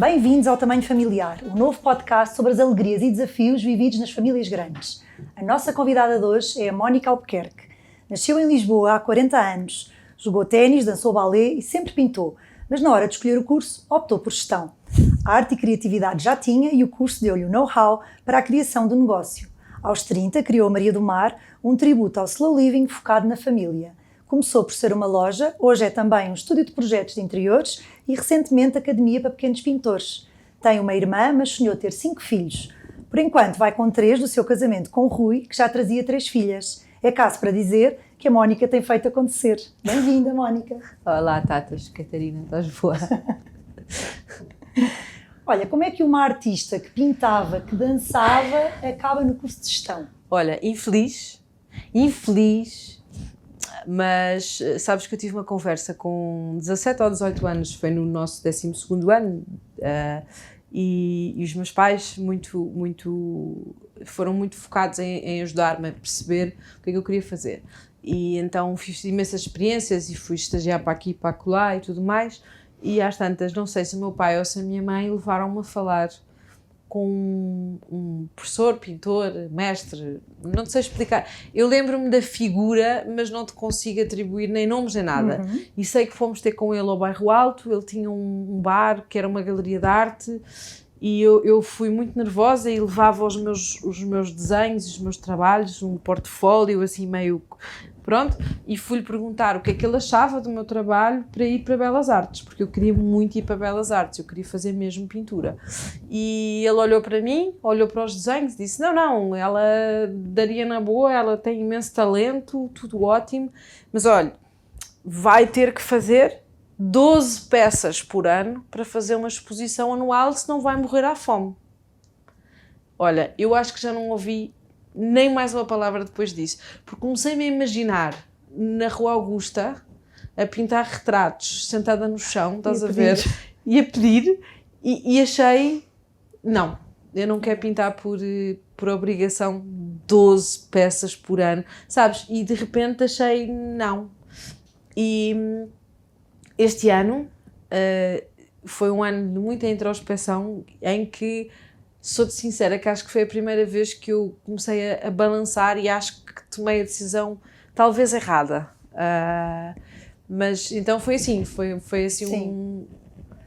Bem-vindos ao Tamanho Familiar, o novo podcast sobre as alegrias e desafios vividos nas famílias grandes. A nossa convidada de hoje é a Mónica Albuquerque. Nasceu em Lisboa há 40 anos, jogou ténis, dançou balé e sempre pintou, mas na hora de escolher o curso optou por gestão. A arte e criatividade já tinha e o curso deu-lhe o know-how para a criação do negócio. Aos 30 criou a Maria do Mar, um tributo ao slow living focado na família. Começou por ser uma loja, hoje é também um estúdio de projetos de interiores e recentemente academia para pequenos pintores. Tem uma irmã, mas sonhou ter 5 filhos. Por enquanto vai com 3 do seu casamento com o Rui, que já trazia 3 filhas. É caso para dizer que a Mónica tem feito acontecer. Bem-vinda, Mónica. Olá, Tatas. Catarina, estás boa? Olha, como é que uma artista que pintava, que dançava, acaba no curso de gestão? Olha, infeliz, mas sabes que eu tive uma conversa com 17 ou 18 anos, foi no nosso 12º ano, e os meus pais foram muito focados em ajudar-me a perceber o que é que eu queria fazer. E então fiz imensas experiências e fui estagiar para aqui, para acolá e tudo mais, e às tantas, não sei se o meu pai ou se a minha mãe levaram-me a falar com um professor, pintor, mestre, não sei explicar. Eu lembro-me da figura, mas não te consigo atribuir nem nomes nem nada. E sei que fomos ter com ele ao Bairro Alto, ele tinha um bar que era uma galeria de arte e eu fui muito nervosa e levava os meus desenhos, os meus trabalhos, um portfólio assim meio... Pronto, e fui-lhe perguntar o que é que ele achava do meu trabalho para ir para Belas Artes, porque eu queria muito ir para Belas Artes, eu queria fazer mesmo pintura. E ele olhou para mim, olhou para os desenhos e disse, não, ela daria na boa, ela tem imenso talento, tudo ótimo, mas olha, vai ter que fazer 12 peças por ano para fazer uma exposição anual, senão vai morrer à fome. Olha, eu acho que já não ouvi nem mais uma palavra depois disso, porque comecei-me a imaginar na Rua Augusta a pintar retratos sentada no chão, estás a ver, e a pedir, e achei, não, eu não quero pintar por obrigação 12 peças por ano, sabes, e de repente achei, não. E este ano foi um ano de muita introspeção em que sou-te sincera que acho que foi a primeira vez que eu comecei a balançar e acho que tomei a decisão talvez errada. Mas então foi assim, foi assim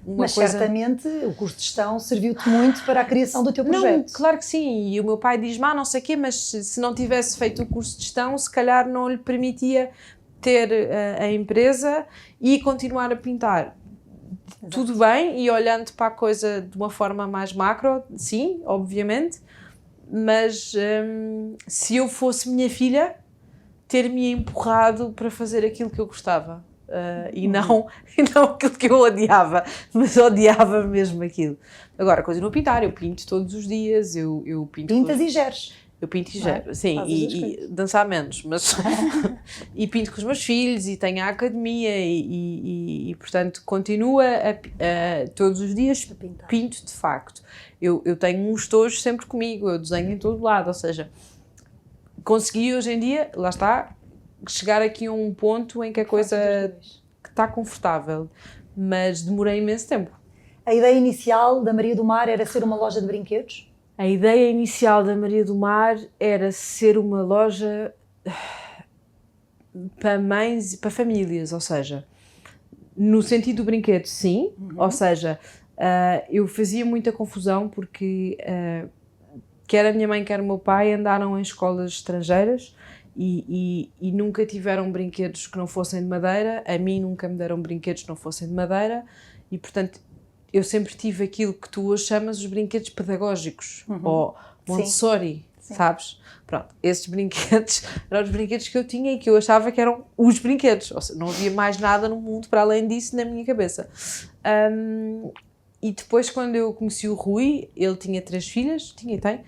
Mas coisa... certamente o curso de gestão serviu-te muito para a criação do teu projeto. Não, claro que sim, e o meu pai diz-me, não sei o quê, mas se não tivesse feito o curso de gestão, se calhar não lhe permitia ter a empresa e continuar a pintar. Exato. Tudo bem, e olhando para a coisa de uma forma mais macro, sim, obviamente, mas se eu fosse minha filha, ter-me empurrado para fazer aquilo que eu gostava e não aquilo que eu odiava, mas odiava mesmo aquilo. Agora, continuo a pintar, eu pinto todos os dias, eu pinto... Pintas e geres. Eu pinto e gero, sim, e dançar menos, mas e pinto com os meus filhos e tenho a academia e portanto continuo todos os dias pinto de facto. Eu tenho uns tojos sempre comigo, eu desenho em todo lado, ou seja, consegui hoje em dia, lá está, chegar aqui a um ponto em que a coisa está confortável, mas demorei imenso tempo. A ideia inicial da Maria do Mar era ser uma loja de brinquedos? A ideia inicial da Maria do Mar era ser uma loja para mães e para famílias, ou seja, no sentido do brinquedo, sim, ou seja, eu fazia muita confusão porque quer a minha mãe, quer o meu pai andaram em escolas estrangeiras e nunca tiveram brinquedos que não fossem de madeira, a mim nunca me deram brinquedos que não fossem de madeira e, portanto, eu sempre tive aquilo que tu hoje chamas os brinquedos pedagógicos, ou Montessori, sim. Sabes? Pronto, esses brinquedos eram os brinquedos que eu tinha e que eu achava que eram os brinquedos, ou seja, não havia mais nada no mundo para além disso na minha cabeça. E depois, quando eu conheci o Rui, ele tinha 3 filhas, tinha e tem,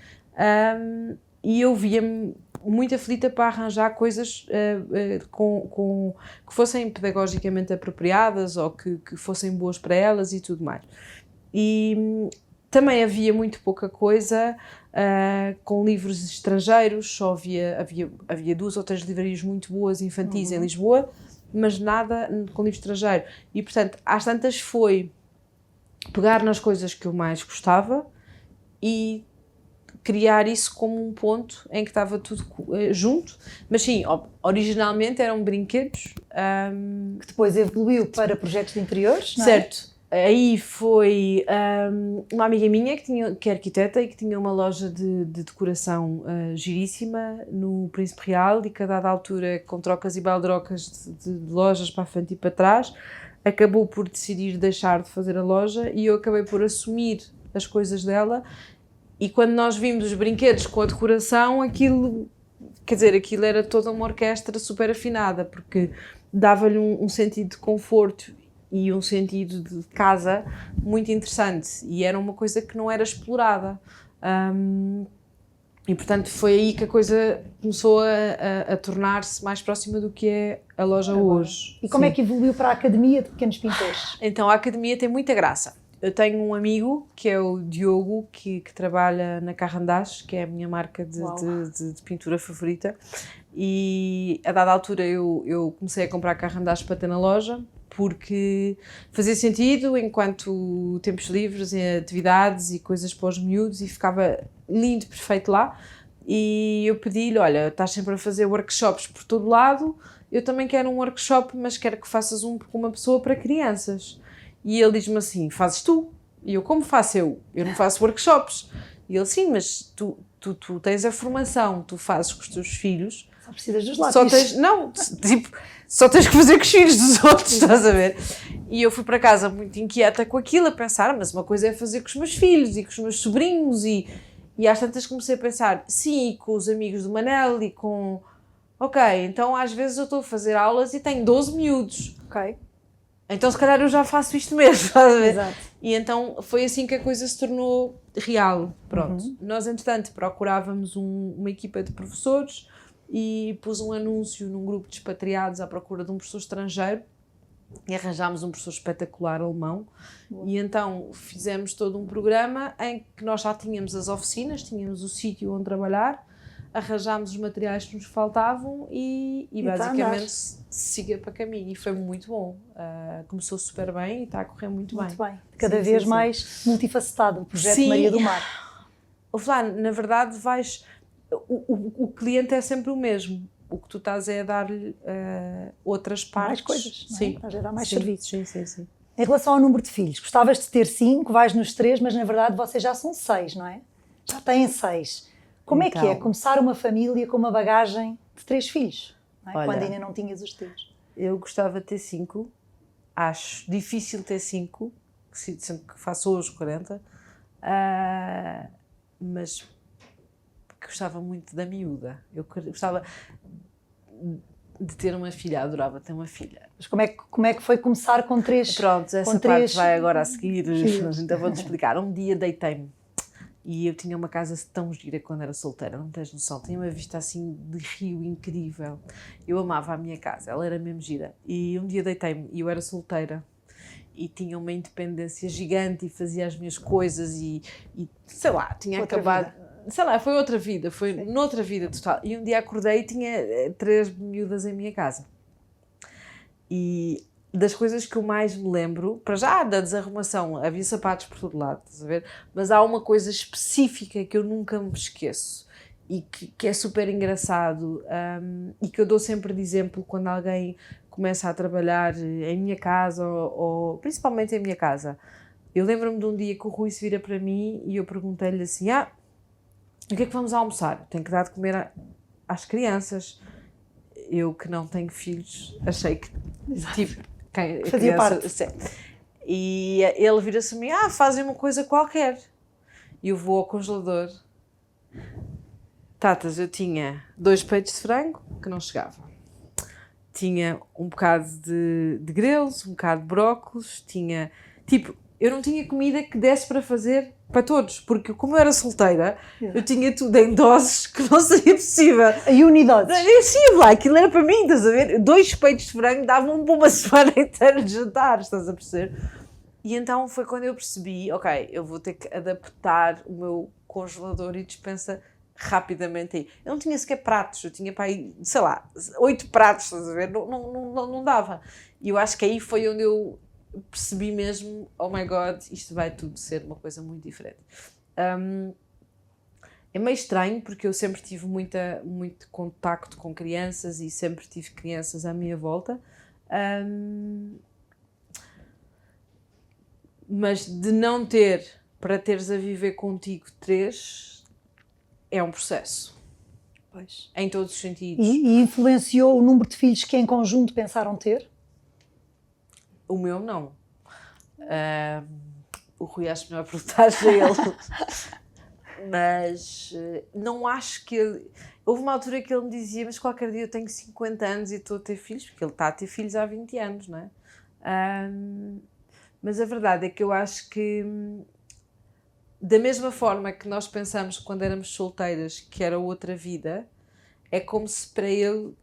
e eu via-me muito aflita para arranjar coisas que fossem pedagogicamente apropriadas ou que fossem boas para elas e tudo mais. E também havia muito pouca coisa com livros estrangeiros, só havia 2 ou 3 livrarias muito boas infantis em Lisboa, mas nada com livro estrangeiro. E, portanto, às tantas foi pegar nas coisas que eu mais gostava e criar isso como um ponto em que estava tudo junto, mas sim, originalmente eram brinquedos. Que depois evoluiu para projetos de interiores, não é? Certo. Aí foi uma amiga minha que é arquiteta e que tinha uma loja de decoração giríssima no Príncipe Real, e que a dada altura, com trocas e baldrocas de lojas para a frente e para trás, acabou por decidir deixar de fazer a loja, e eu acabei por assumir as coisas dela. E quando nós vimos os brinquedos com a decoração, aquilo era toda uma orquestra super afinada, porque dava-lhe um sentido de conforto e um sentido de casa muito interessante, e era uma coisa que não era explorada. E portanto foi aí que a coisa começou a tornar-se mais próxima do que é a loja hoje. E como é que evoluiu para a Academia de Pequenos Pintores? Então a Academia tem muita graça. Eu tenho um amigo, que é o Diogo, que trabalha na Carrandache, que é a minha marca de pintura favorita, e a dada altura eu comecei a comprar Carrandache para ter na loja, porque fazia sentido enquanto tempos livres, atividades e coisas para os miúdos, e ficava lindo, perfeito lá. E eu pedi-lhe, olha, estás sempre a fazer workshops por todo lado, eu também quero um workshop, mas quero que faças um com uma pessoa para crianças. E ele diz-me assim, fazes tu? E eu, como faço eu? Eu não faço workshops. E ele, sim, mas tu tens a formação, tu fazes com os teus filhos. Só precisas dos lápis. Só tens que fazer com os filhos dos outros, estás a ver? E eu fui para casa muito inquieta com aquilo, a pensar, mas uma coisa é fazer com os meus filhos e com os meus sobrinhos, e às tantas comecei a pensar, sim, e com os amigos do Manel e com... Ok, então às vezes eu estou a fazer aulas e tenho 12 miúdos. Ok. Então se calhar eu já faço isto mesmo, estás a ver? Exato. E então foi assim que a coisa se tornou real, pronto. Nós, entretanto, procurávamos uma equipa de professores e pus um anúncio num grupo de expatriados à procura de um professor estrangeiro, e arranjámos um professor espetacular alemão. E então fizemos todo um programa em que nós já tínhamos as oficinas, tínhamos o sítio onde trabalhar, arranjámos os materiais que nos faltavam e basicamente siga para caminho, e foi muito bom. Começou super bem e está a correr muito bem. Cada vez mais multifacetado o projeto Maria do Mar. Na verdade o cliente é sempre o mesmo, o que tu estás é a dar-lhe outras partes. Mais coisas, não é? Estás a dar mais serviços. Sim. Em relação ao número de filhos, gostavas de ter 5, vais nos 3, mas na verdade vocês já são 6, não é? Já têm 6. Como é que é começar uma família com uma bagagem de 3 filhos, não é? Olha, quando ainda não tinhas os teus? Eu gostava de ter 5, acho difícil ter 5, sempre que faço hoje 40, mas gostava muito da miúda. Eu gostava de ter uma filha, adorava ter uma filha. Mas como é que foi começar com 3? Pronto, essa parte vai agora a seguir, mas então vou-te explicar. Um dia deitei-me e eu tinha uma casa tão gira quando era solteira, não tens noção, tinha uma vista assim de rio incrível. Eu amava a minha casa, ela era mesmo gira. E um dia deitei-me e eu era solteira e tinha uma independência gigante e fazia as minhas coisas e sei lá, tinha acabado... Sei lá, foi outra vida, foi noutra vida total. E um dia acordei e tinha 3 miúdas em minha casa. E das coisas que eu mais me lembro, para já da desarrumação, havia sapatos por todo lado, estás a ver? Mas há uma coisa específica que eu nunca me esqueço e que é super engraçado, e que eu dou sempre de exemplo quando alguém começa a trabalhar em minha casa, ou principalmente em minha casa. Eu lembro-me de um dia que o Rui se vira para mim e eu perguntei-lhe assim, o que é que vamos almoçar? Tenho que dar de comer às crianças. Eu, que não tenho filhos, achei que tipo, fazia parte. E ele vira-se a mim, fazem uma coisa qualquer. E eu vou ao congelador. Tatas, eu tinha 2 peitos de frango, que não chegava. Tinha um bocado de grelos, um bocado de brócolos, tinha... Tipo, eu não tinha comida que desse para fazer para todos, porque como eu era solteira, eu tinha tudo em doses que não seria possível. Em unidades. Sim, lá, aquilo era para mim, estás a ver? 2 peitos de frango davam para uma semana inteira de jantar, estás a perceber? E então foi quando eu percebi, ok, eu vou ter que adaptar o meu congelador e despensa rapidamente aí. Eu não tinha sequer pratos, eu tinha para aí, sei lá, 8 pratos, estás a ver? Não dava. E eu acho que aí foi onde eu percebi mesmo, oh my God, isto vai tudo ser uma coisa muito diferente. É meio estranho, porque eu sempre tive muito contacto com crianças e sempre tive crianças à minha volta. Mas de não ter, para teres a viver contigo 3, é um processo. Pois. Em todos os sentidos. E influenciou o número de filhos que em conjunto pensaram ter? O meu não. O Rui acho melhor perguntar-lhe a ele. Mas não acho que ele... Houve uma altura que ele me dizia, mas qualquer dia eu tenho 50 anos e estou a ter filhos, porque ele está a ter filhos há 20 anos, não é? Mas a verdade é que eu acho que, da mesma forma que nós pensamos quando éramos solteiras que era outra vida, é como se para ele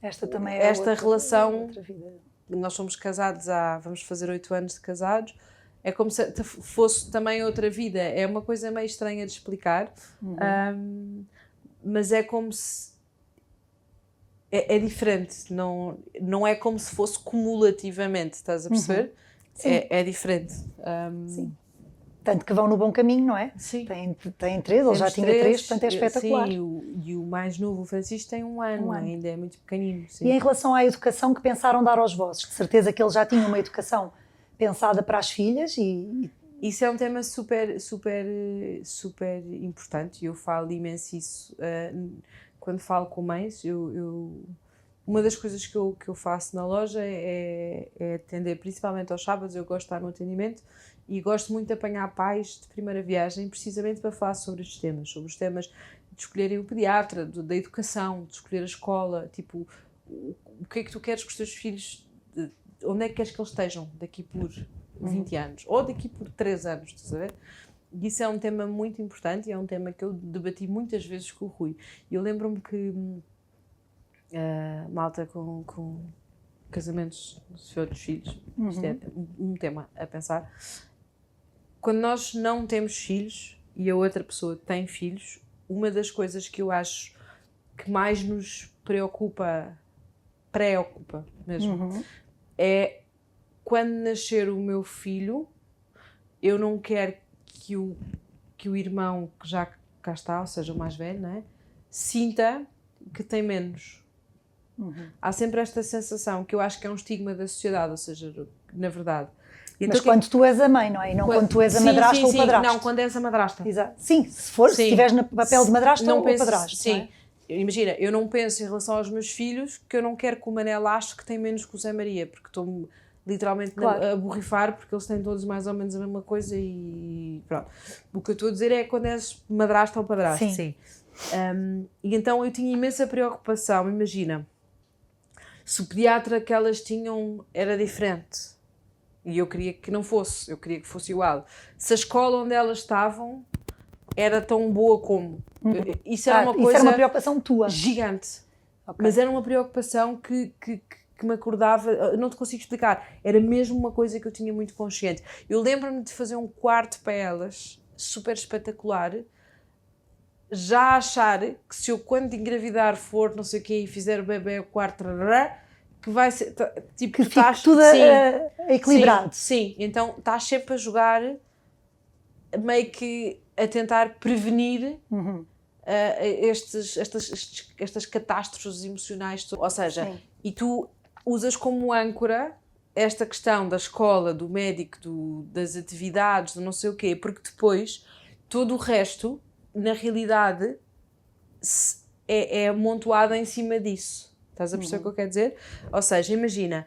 esta relação, outra vida. Nós somos casados vamos fazer 8 anos de casados, é como se fosse também outra vida. É uma coisa meio estranha de explicar, mas é como se... É diferente, não é como se fosse cumulativamente, estás a perceber? É diferente. Sim. Tanto que vão no bom caminho, não é? Sim. Tem 3, ele já tinha 3, portanto é espetacular. Sim, e o mais novo, o Francisco, tem 1 ano, ainda é muito pequenino. Sim. E em relação à educação que pensaram dar aos vossos? De certeza que eles já tinham uma educação pensada para as filhas e... Isso é um tema super, super, super importante e eu falo imenso isso quando falo com mães. Uma das coisas que eu faço na loja é atender principalmente aos sábados. Eu gosto de estar no atendimento e gosto muito de apanhar pais de primeira viagem precisamente para falar sobre os temas de escolherem o pediatra, da educação, de escolher a escola, tipo, o que é que tu queres que os teus filhos, onde é que queres que eles estejam daqui por 20 anos ou daqui por 3 anos, estás a ver? E isso é um tema muito importante e é um tema que eu debati muitas vezes com o Rui. E eu lembro-me que malta com casamentos de outros filhos, isto é um tema a pensar. Quando nós não temos filhos e a outra pessoa tem filhos, uma das coisas que eu acho que mais nos preocupa mesmo, é quando nascer o meu filho, eu não quero que o irmão que já cá está, ou seja, o mais velho, não é? Sinta que tem menos. Há sempre esta sensação que eu acho que é um estigma da sociedade, ou seja, na verdade. Então, mas quando tu és a mãe, não é? E não quando tu és a madrasta ou o padrasto. Não, quando és a madrasta. Exato. Sim, se estiveres no papel de madrasta ou padrasto. Sim. Não é? Imagina, eu não penso em relação aos meus filhos que eu não quero que o Manel ache que tem menos que o Zé Maria, porque estou-me literalmente a borrifar, porque eles têm todos mais ou menos a mesma coisa e pronto. O que eu estou a dizer é quando és madrasta ou padrasto. Sim. E então eu tinha imensa preocupação, imagina, se o pediatra que elas tinham era diferente e eu queria que não fosse, eu queria que fosse igual. Se a escola onde elas estavam era tão boa como. Isso era uma coisa... Isso era uma preocupação tua. Gigante. Okay. Mas era uma preocupação que me acordava, não te consigo explicar, era mesmo uma coisa que eu tinha muito consciente. Eu lembro-me de fazer um quarto para elas, super espetacular, já achar que se eu quando engravidar for não sei o quê e fizer o bebê o quarto, que vai ser, tipo, que fique tudo equilibrado. Sim, então estás sempre a jogar, meio que a tentar prevenir estas catástrofes emocionais, ou seja, e tu usas como âncora esta questão da escola, do médico, das atividades, do não sei o quê, porque depois todo o resto, na realidade, é amontoado em cima disso. Estás a perceber o que eu quero dizer? Ou seja, imagina,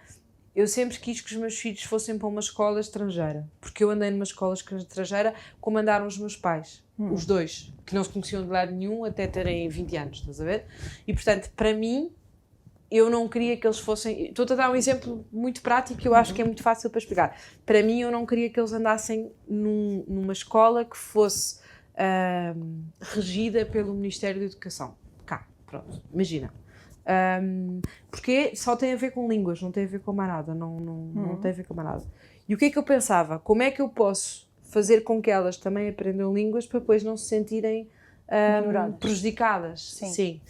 eu sempre quis que os meus filhos fossem para uma escola estrangeira, porque eu andei numa escola estrangeira como andaram os meus pais, os dois, que não se conheciam de lado nenhum até terem 20 anos, estás a ver? E portanto, para mim, eu não queria que eles fossem... Estou-te a dar um exemplo muito prático que eu acho que é muito fácil para explicar. Para mim, eu não queria que eles andassem numa escola que fosse regida pelo Ministério da Educação. Cá, pronto, imagina. Porque só tem a ver com línguas, não tem a ver com mais nada, não tem a ver com mais nada. E o que é que eu pensava? Como é que eu posso fazer com que elas também aprendam línguas para depois não se sentirem prejudicadas? Sim.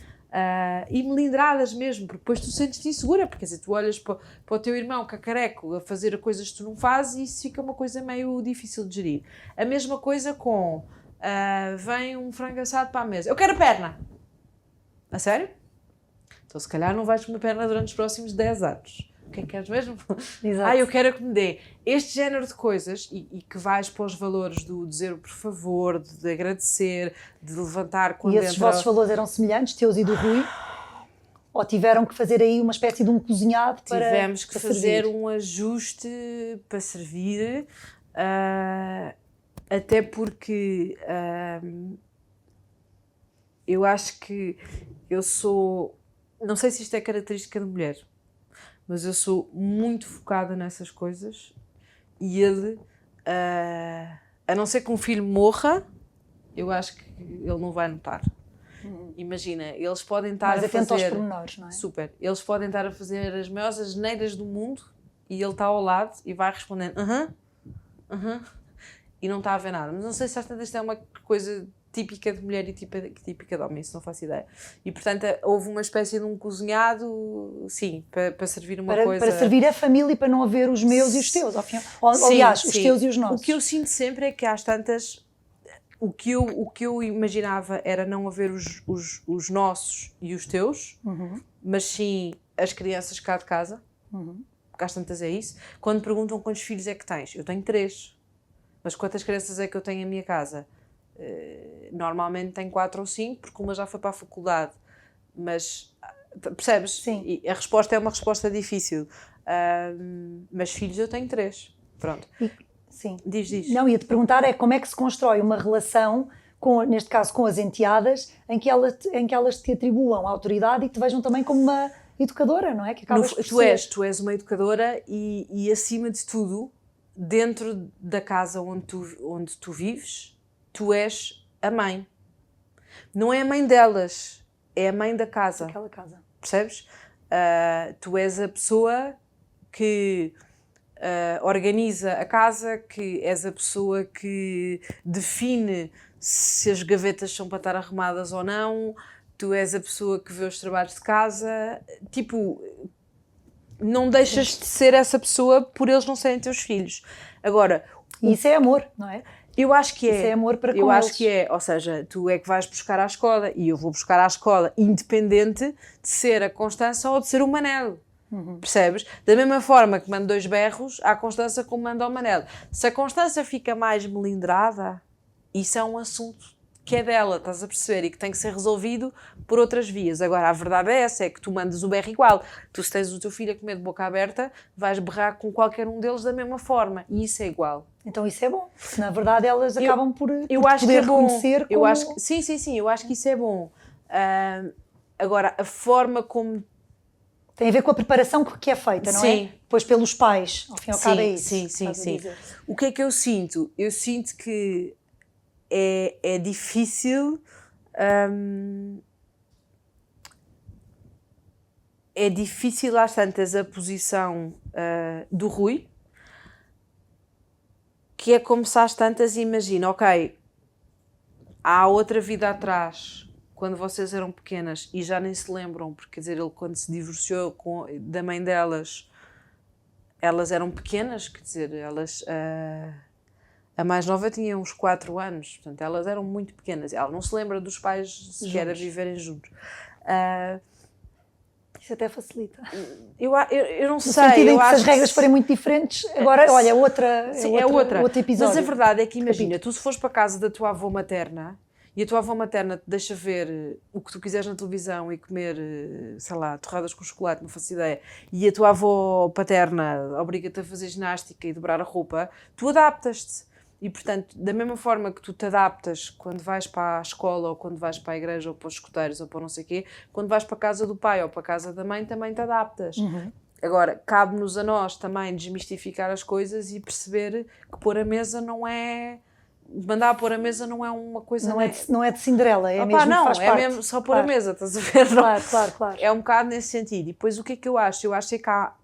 e melindradas mesmo, porque depois tu sentes-te insegura, porque quer dizer, tu olhas para o teu irmão cacareco a fazer coisas que tu não fazes e isso fica uma coisa meio difícil de gerir. A mesma coisa com, vem um frango assado para a mesa, eu quero a perna. A sério? Então se calhar não vais comer perna durante os próximos 10 anos. O que é que queres mesmo? Exato. Eu quero que me dê. Este género de coisas, e que vais para os valores do dizer o por favor, de agradecer, de levantar quando entra... E esses vossos valores eram semelhantes, teus e do Rui? Ou tiveram que fazer aí uma espécie de um cozinhado para Tivemos que fazer servir? um ajuste para servir, até porque eu acho que eu sou... Não sei se isto é característica de mulher, mas eu sou muito focada nessas coisas e ele, a não ser que um filho morra, eu acho que ele não vai notar. Imagina, eles podem estar mais a fazer... aos pormenores, não é? Super. Eles podem estar a fazer as maiores asneiras do mundo e ele está ao lado e vai respondendo e não está a ver nada. Mas não sei se isto é uma coisa típica de mulher e típica de homem, isso não faço ideia. E, portanto, houve uma espécie de um cozinhado, sim, para servir uma coisa... Para servir a família e para não haver os meus e os teus, ao fim. Aliás, os teus e os nossos. O que eu sinto sempre é que às tantas... O que eu imaginava era não haver os nossos e os teus, mas sim as crianças cá de casa, porque às tantas é isso. Quando perguntam quantos filhos é que tens, eu tenho 3. Mas quantas crianças é que eu tenho em minha casa? Normalmente tenho 4 ou 5, porque uma já foi para a faculdade. Mas, percebes? Sim. E a resposta é uma resposta difícil. Mas filhos eu tenho 3. Pronto. Sim. Diz. Não, ia-te perguntar como é que se constrói uma relação, neste caso com as enteadas, em que elas te atribuam a autoridade e te vejam também como uma educadora, não é? Que Tu és uma educadora e acima de tudo, dentro da casa onde tu vives, tu és a mãe. Não é a mãe delas, é a mãe da casa. Aquela casa. Percebes? Tu és a pessoa que organiza a casa, que és a pessoa que define se as gavetas são para estar arrumadas ou não, tu és a pessoa que vê os trabalhos de casa, tipo, não deixas de ser essa pessoa por eles não serem teus filhos. Agora... E isso é amor, não é? Eu acho que é. Isso é amor para com eu eles. acho que é, ou seja, tu é que vais buscar à escola e eu vou buscar à escola independente de ser a Constança ou de ser o Manel. Percebes? Da mesma forma que mando 2 berros, há a Constança como manda ao Manel. Se a Constança fica mais melindrada, isso é um assunto que é dela, estás a perceber? E que tem que ser resolvido por outras vias. Agora, a verdade é essa, é que tu mandas o berro igual. Tu, se tens o teu filho a comer de boca aberta, vais berrar com qualquer um deles da mesma forma. E isso é igual. Então isso é bom. Porque, na verdade, elas acabam por acho poder que é bom. reconhecer como... Sim, eu acho que isso é bom. Agora, a forma como... Tem a ver com a preparação que é feita, não é? Pois pelos pais, ao fim e ao cabo é isso. Sim. O que é que eu sinto? Eu sinto que é difícil... é difícil às tantas a posição do Rui, que é como se às tantas, imagina, ok, há outra vida atrás, quando vocês eram pequenas e já nem se lembram, porque quer dizer, ele quando se divorciou da mãe delas, elas eram pequenas, quer dizer, elas... A mais nova tinha uns 4 anos, portanto, elas eram muito pequenas. Ela não se lembra dos pais sequer a viverem juntos. Isso até facilita. Eu não sei. No sentido em que se as regras forem muito diferentes, agora, olha, outro episódio. Mas a verdade é que, imagina, tu se fores para a casa da tua avó materna e a tua avó materna te deixa ver o que tu quiseres na televisão e comer, sei lá, torradas com chocolate, não faço ideia, e a tua avó paterna obriga-te a fazer ginástica e dobrar a roupa, tu adaptas-te. E, portanto, da mesma forma que tu te adaptas quando vais para a escola ou quando vais para a igreja ou para os escuteiros ou para não sei o quê, quando vais para a casa do pai ou para a casa da mãe também te adaptas. Agora, cabe-nos a nós também desmistificar as coisas e perceber que pôr a mesa não é... Mandar pôr a mesa não é uma coisa... Não é de Cinderela, é mesmo não, faz parte. Mesmo só pôr a mesa, estás a ver? Claro. É um bocado nesse sentido. E depois o que é que eu acho? Eu acho que cá,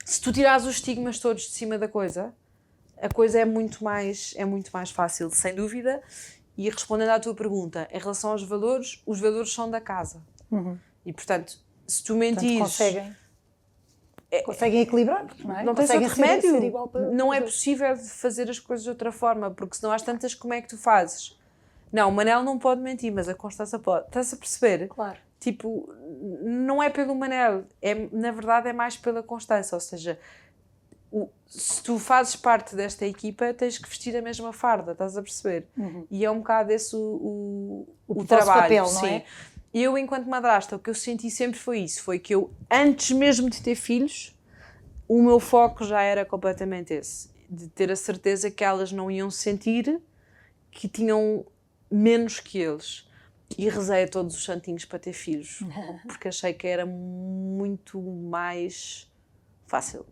se tu tirares os estigmas todos de cima da coisa... A coisa é muito mais fácil, sem dúvida. E respondendo à tua pergunta, em relação aos valores, os valores são da casa. E, portanto, se tu Portanto, mentires... conseguem equilibrar, não é? Não tens Conseguem outro remédio. ser igual para não é os outros. possível fazer as coisas de outra forma, porque senão às tantas, como é que tu fazes? Não, o Manel não pode mentir, mas a Constança pode. Estás a perceber? Claro. Tipo, não é pelo Manel, na verdade é mais pela Constança, ou seja, se tu fazes parte desta equipa, tens que vestir a mesma farda, estás a perceber? E é um bocado esse o trabalho. papel, sim. Não é? Eu, enquanto madrasta, o que eu senti sempre foi isso, foi que eu, antes mesmo de ter filhos, o meu foco já era completamente esse, de ter a certeza que elas não iam sentir que tinham menos que eles. E rezei a todos os santinhos para ter filhos, porque achei que era muito mais fácil.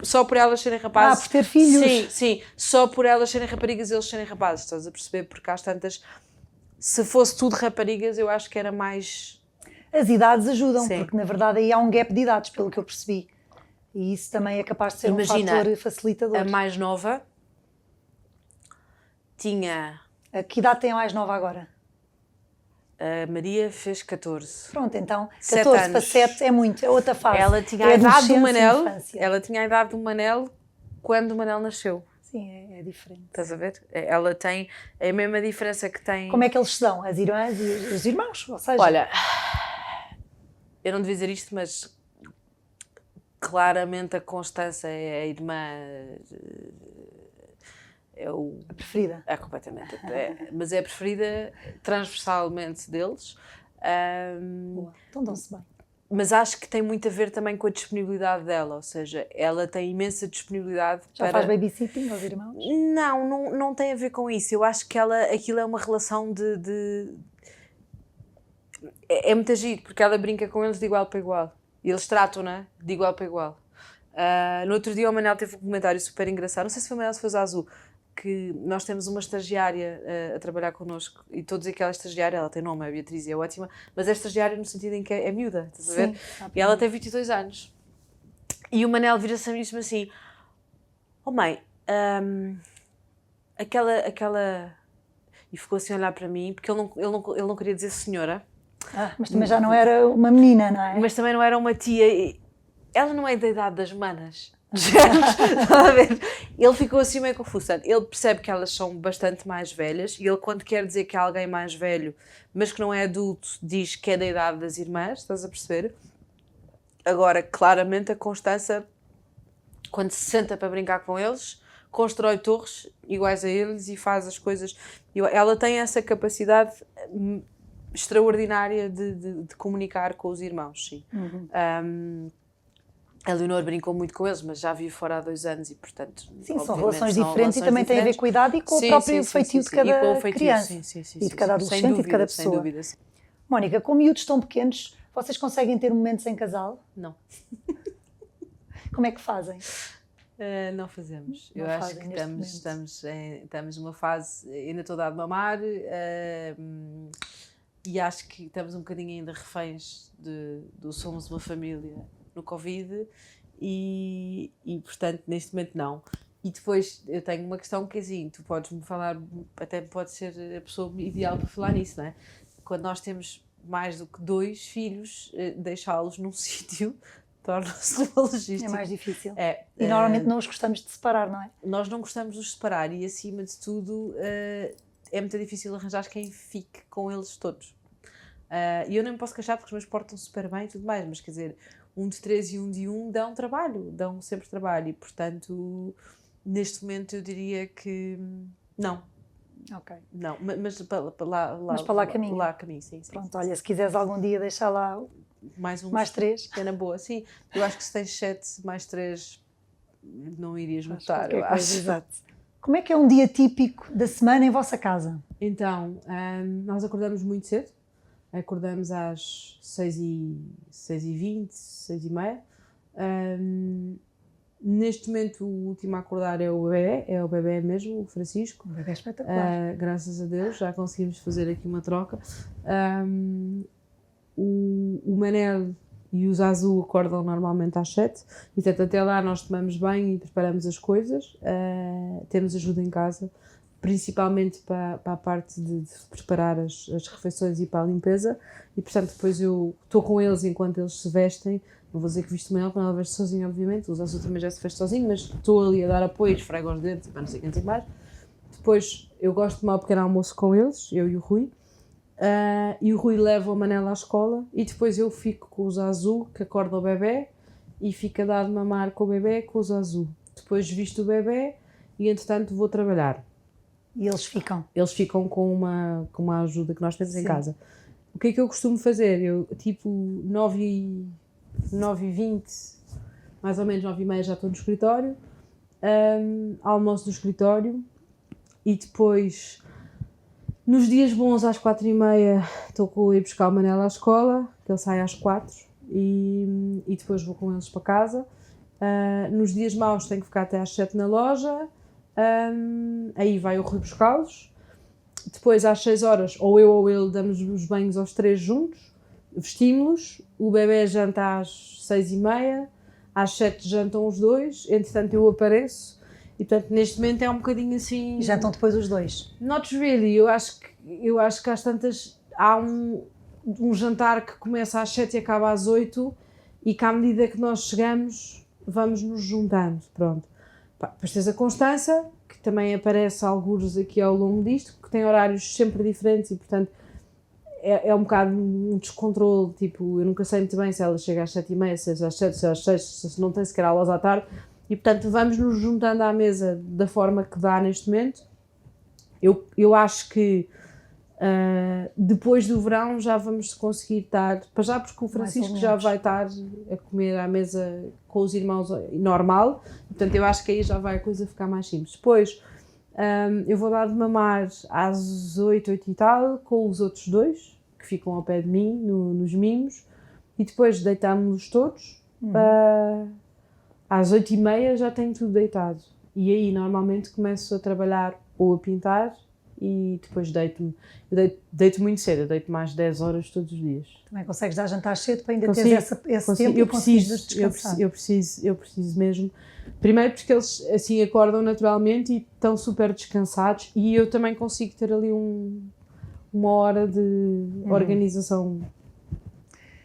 Só por elas serem rapazes. Por ter filhos. Sim, sim. Só por elas serem raparigas e eles serem rapazes, estás a perceber? Porque às tantas, se fosse tudo raparigas, eu acho que era mais... As idades ajudam, Sim. porque na verdade aí há um gap de idades, pelo que eu percebi. E isso também é capaz de ser um fator facilitador. A mais nova tinha... A que idade tem a mais nova agora? A Maria fez 14. Pronto, então 7 14 para anos. 7 é muito, é outra fase. Ela tinha É a idade do adolescência e Manel. infância. Ela tinha a idade do Manel quando o Manel nasceu. Sim, é diferente. Estás a ver? Ela tem a mesma diferença que tem... Como é que eles se dão? As irmãs e os irmãos? Ou seja, Olha, eu não devia dizer isto, mas claramente a Constança é a irmã... a preferida. É completamente. Mas é a preferida transversalmente deles. Boa. Então dão-se bem. Mas acho que tem muito a ver também com a disponibilidade dela, ou seja, ela tem imensa disponibilidade Já faz babysitting aos irmãos? Não tem a ver com isso. Eu acho que aquilo é uma relação é muito giro, porque ela brinca com eles de igual para igual. E eles tratam-na de igual para igual. No outro dia o Manel teve um comentário super engraçado, não sei se foi o Manel ou se foi o Zazu, que nós temos uma estagiária a trabalhar connosco e todos aquela estagiária, ela tem nome, a Beatriz, é ótima, mas é estagiária no sentido em que é miúda, estás a ver? E ela tem 22 anos. E o Manel vira-se a mim e diz-me assim: oh mãe, aquela... E ficou assim a olhar para mim, porque ele não queria dizer senhora. Mas também já não era uma menina, não é? Mas também não era uma tia. Ela não é da idade das manas. Está a ver? Ele ficou assim meio confuso. Ele percebe que elas são bastante mais velhas e ele, quando quer dizer que é alguém mais velho, mas que não é adulto, diz que é da idade das irmãs, estás a perceber? Agora, claramente, a Constança, quando se senta para brincar com eles, constrói torres iguais a eles e faz as coisas. Ela tem essa capacidade extraordinária de comunicar com os irmãos, sim. A Leonor brincou muito com eles, mas já vive fora há 2 anos e, portanto... Sim, são relações diferentes e também têm a ver com a idade e com o próprio feitio de cada criança. E de cada adolescente e de cada pessoa. Sem dúvida, sim. Mónica, com miúdos tão pequenos, vocês conseguem ter momentos em casal? Não. Como é que fazem? Não fazemos. Não Eu acho fazem que estamos numa fase, ainda estou a dar de mamar, e acho que estamos um bocadinho ainda reféns do somos uma família no Covid e portanto neste momento não. E depois eu tenho uma questão que é assim, tu podes-me falar, até pode ser a pessoa ideal para falar nisso, não é? Quando nós temos mais do que 2 filhos, deixá-los num sítio torna-se uma logística. É mais difícil. E normalmente não os gostamos de separar, não é? Nós não gostamos de os separar e, acima de tudo, é muito difícil arranjar quem fique com eles todos. E eu não me posso queixar porque os meus portam super bem e tudo mais, mas quer dizer, um de 3 e um de 1 dão sempre trabalho e, portanto, neste momento eu diria que não. Ok. Não, mas para lá caminho. Lá caminho, sim. Pronto, olha, se quiseres algum dia deixar lá mais 3. É na boa, sim. Eu acho que se tens 7 mais 3 não irias notar, eu acho. Exato. Como é que é um dia típico da semana em vossa casa? Então, nós acordamos muito cedo. Acordamos às 6h20, 6h30. Neste momento, o último a acordar é o bebê mesmo, o Francisco. O bebê é espetacular. Graças a Deus, já conseguimos fazer aqui uma troca. O Manel e o Zazu acordam normalmente às 7, e portanto até lá nós tomamos banho e preparamos as coisas, temos ajuda em casa principalmente para a parte de preparar as refeições e para a limpeza, e portanto depois eu estou com eles enquanto eles se vestem. Não vou dizer que visto Manel, quando ela veste sozinha, obviamente, o Zazu também já se veste sozinho, mas estou ali a dar apoio, esfrego os dedos, para não sei quem tem mais. Depois eu gosto de tomar um pequeno almoço com eles, eu e o Rui, e o Rui leva a Manela à escola, e depois eu fico com o Zazu, que acorda o bebê, e fica a dar de mamar com o bebê, com o Zazu. Depois visto o bebê, e entretanto vou trabalhar. E eles ficam? Eles ficam com uma ajuda que nós temos em casa. O que é que eu costumo fazer? Eu, tipo, 9h20, mais ou menos 9h30 já estou no escritório, almoço do escritório, e depois, nos dias bons, às 4h30, estou com ir buscar o Manel à escola, que ele sai às 4, e depois vou com eles para casa. Nos dias maus tenho que ficar até às 7 na loja, aí vai o Rui buscá-los. Depois às 6 horas, ou eu ou ele, damos os banhos aos 3 juntos, vestimos-los, o bebê janta às 6h30, às 7 jantam os dois, entretanto eu apareço, e portanto neste momento é um bocadinho assim... E jantam depois os dois? Not really, eu acho que às tantas há um jantar que começa às 7 e acaba às 8, e que à medida que nós chegamos vamos nos juntando, pronto. Depois tens a Constança, que também aparece algures aqui ao longo disto, que tem horários sempre diferentes e portanto é um bocado um descontrole, tipo, eu nunca sei muito bem se ela chega às 7h30, se às 7, se às 6, se não tem sequer aulas à tarde, e portanto vamos nos juntando à mesa da forma que dá neste momento. Eu acho que depois do verão já vamos conseguir estar, para já porque o Francisco já vai estar a comer à mesa com os irmãos normal, portanto eu acho que aí já vai a coisa ficar mais simples. Depois eu vou dar de mamar às 8 e tal, com os outros dois, que ficam ao pé de mim, nos mimos, e depois deitámos-los todos, às 8h30 já tenho tudo deitado, e aí normalmente começo a trabalhar ou a pintar, e depois deito-me. Eu deito muito cedo, eu deito mais 10 horas todos os dias. Também consegues dar jantar cedo para ainda teres esse tempo eu e conseguires descansar? Eu preciso mesmo. Primeiro porque eles assim acordam naturalmente e estão super descansados, e eu também consigo ter ali uma hora de organização